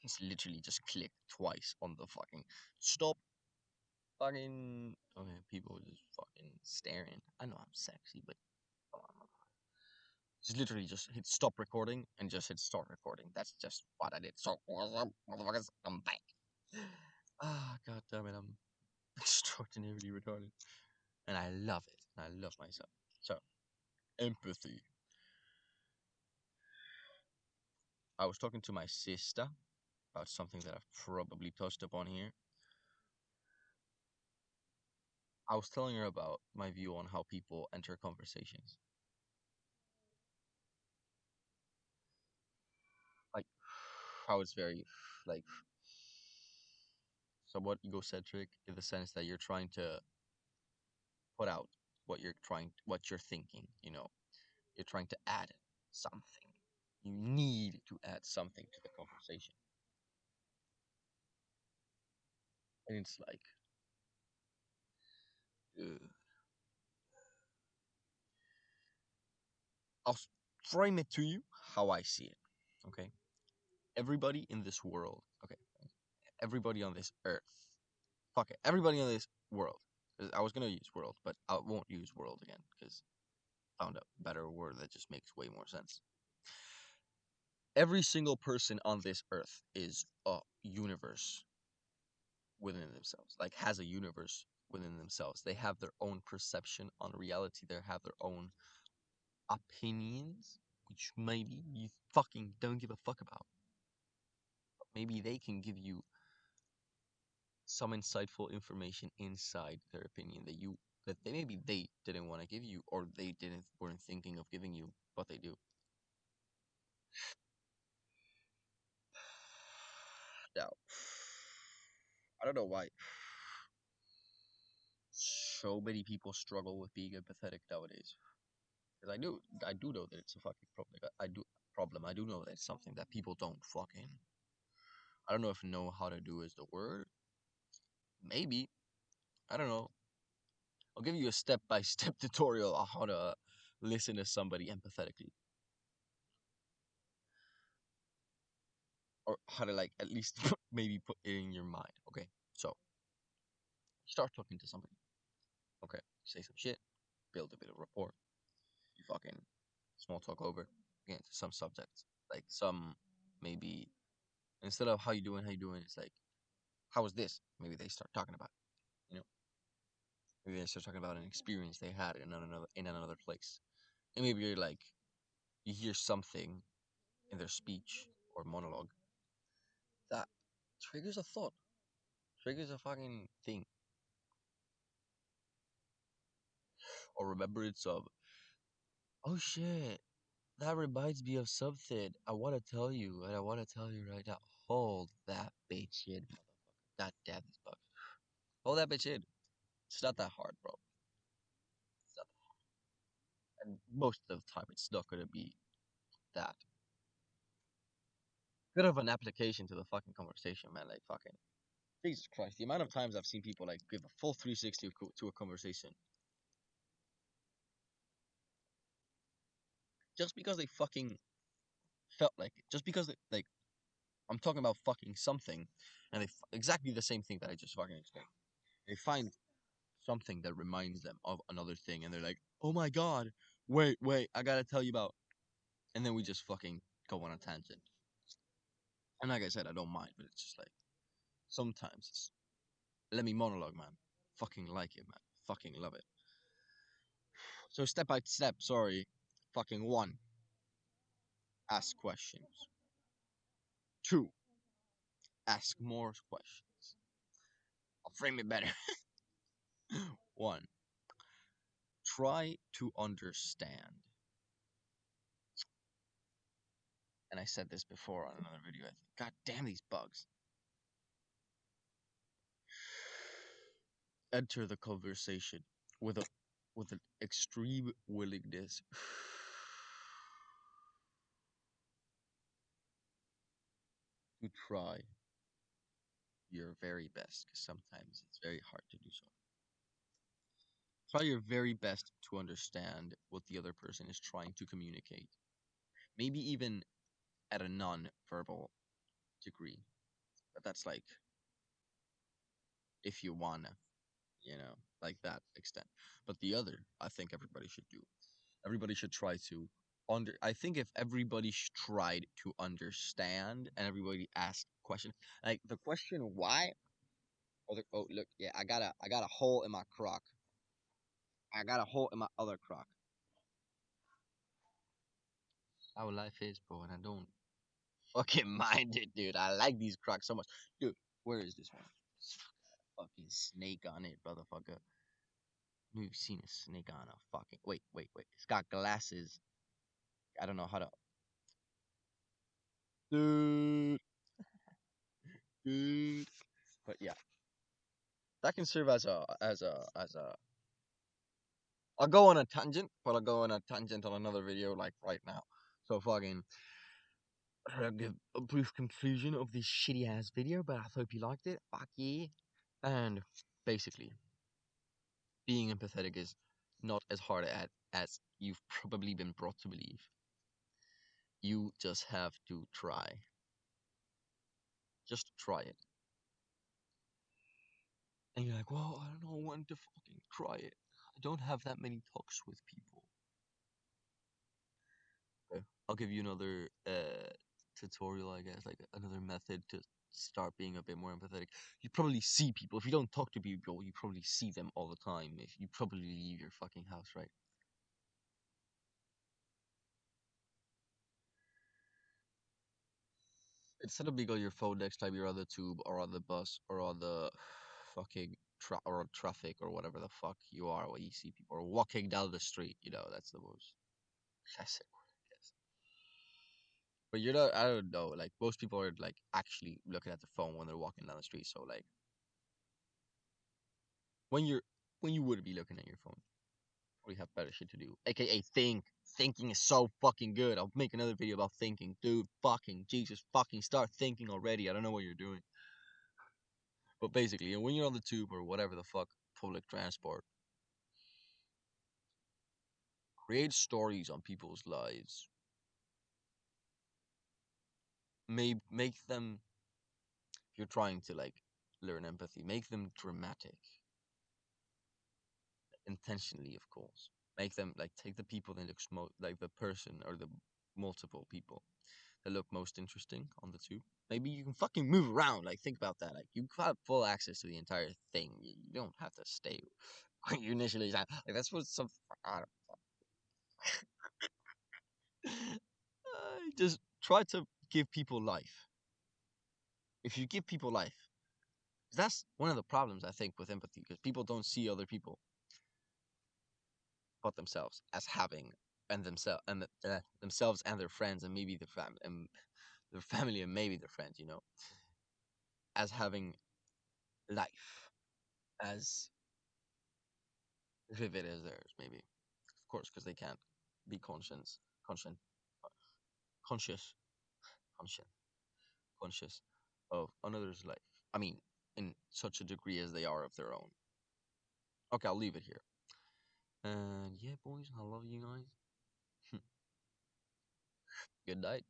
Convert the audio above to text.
It's literally just click twice on the fucking stop. Fucking okay, people just fucking staring. I know I'm sexy, but come on. Just literally just hit stop recording and just hit start recording. That's just what I did. So what's up, motherfuckers? I'm back. Ah, god damn it, I'm extraordinarily retarded. And I love it. And I love myself. So, empathy. I was talking to my sister about something that I've probably touched upon here. I was telling her about my view on how people enter conversations. Like, how it's very, like, somewhat egocentric in the sense that you're trying to put out what you're thinking, you're trying to add something. You need to add something to the conversation. And it's like, uh, I'll frame it to you how I see it. Okay. Everybody in this world, okay, everybody on this earth, fuck it, everybody on this world. I was gonna use world, but I won't use world again because I found a better word that just makes way more sense. Every single person on this earth is a universe within themselves, like has a universe within themselves. They have their own perception on reality. They have their own opinions, which maybe you fucking don't give a fuck about. But maybe they can give you some insightful information inside their opinion that they maybe they didn't want to give you or they didn't weren't thinking of giving you, but they do. Now, I don't know why so many people struggle with being empathetic nowadays. Because I do know that it's a fucking problem. I do know that it's something that people don't fucking. I don't know if know how to do is the word. Maybe I don't know. I'll give you a step by step tutorial on how to listen to somebody empathetically, or how to like at least maybe put it in your mind. Okay, so start talking to somebody. Okay, say some shit, build a bit of rapport. You fucking small talk over, get into some subjects, like some maybe instead of how you doing, it's like how was this? Maybe they start talking about it, maybe they start talking about an experience they had in another place, and maybe you're like you hear something in their speech or monologue that triggers a thought, triggers a fucking thing, or remembrance of oh shit, that reminds me of something I want to tell you, and I want to tell you right now. Hold that bitch in, motherfucker. God damn these bugs. Hold that bitch in. It's not that hard, bro. It's not that hard. And most of the time, it's not gonna be that good of an application to the fucking conversation, man. Like fucking Jesus Christ, the amount of times I've seen people like give a full 360 to a conversation just because they fucking felt like it, just because like I'm talking about fucking something, and exactly the same thing that I just fucking explained. They find something that reminds them of another thing, and they're like, "Oh my god, wait, I gotta tell you about," and then we just fucking go on a tangent. And like I said, I don't mind, but it's just like sometimes it's let me monologue, man. Fucking like it, man. Fucking love it. So step by step, sorry. Fucking one, ask questions. Two, ask more questions. I'll frame it better. One, try to understand. And I said this before on another video. I think, God damn these bugs. Enter the conversation with a with an extreme willingness to try your very best, because sometimes it's very hard to do so. Try your very best to understand what the other person is trying to communicate, maybe even at a non verbal degree. But that's like if you wanna, like that extent. But the other, I think everybody should do. Everybody should try to I think if everybody tried to understand and everybody asked questions, like the question why, oh look, yeah, I got a hole in my crock. I got a hole in my other crock. How life is, bro, and I don't fucking mind it, dude. I like these crocks so much. Dude, where is this one? Fucking snake on it, brotherfucker. We've seen a snake on a fucking. Wait. It's got glasses. I don't know how to. Dude, dude. But yeah, that can serve as a. I'll go on a tangent, but I'll go on a tangent on another video like right now. So fucking. I'll give a brief conclusion of this shitty ass video, but I hope you liked it. Fuck yeah. And basically, being empathetic is not as hard as you've probably been brought to believe. You just have to try. Just try it. And you're like, well, I don't know when to fucking try it. I don't have that many talks with people. Okay. I'll give you another tutorial, I guess, like another method to start being a bit more empathetic. You probably see people. If you don't talk to people, you probably see them all the time. If you probably leave your fucking house, right? Instead of being on your phone next time you're on the tube or on the bus or on the fucking or traffic or whatever the fuck you are when you see people or walking down the street, that's the most classic word, I guess. But you're not, I don't know, like most people are like actually looking at their phone when they're walking down the street. So like when you're when you would be looking at your phone, probably have better shit to do. AKA think. Thinking is so fucking good. I'll make another video about thinking. Dude, fucking Jesus, fucking start thinking already. I don't know what you're doing. But basically, and when you're on the tube or whatever the fuck, public transport, create stories on people's lives. Make them, if you're trying to like learn empathy, make them dramatic. Intentionally, of course. Make them like take the people that look like the person or the multiple people that look most interesting on the tube. Maybe you can fucking move around. Like think about that. Like you have full access to the entire thing. You don't have to stay when you initially like that's what some I don't just try to give people life. If you give people life, that's one of the problems I think with empathy because people don't see other people but themselves as having and themselves and themselves and their friends and maybe their family and maybe their friends, as having life as vivid as theirs, maybe. Of course, because they can't be conscient, conscious, conscious, conscious of another's life. I mean, in such a degree as they are of their own. Okay, I'll leave it here. And yeah, boys, I love you guys. Good night.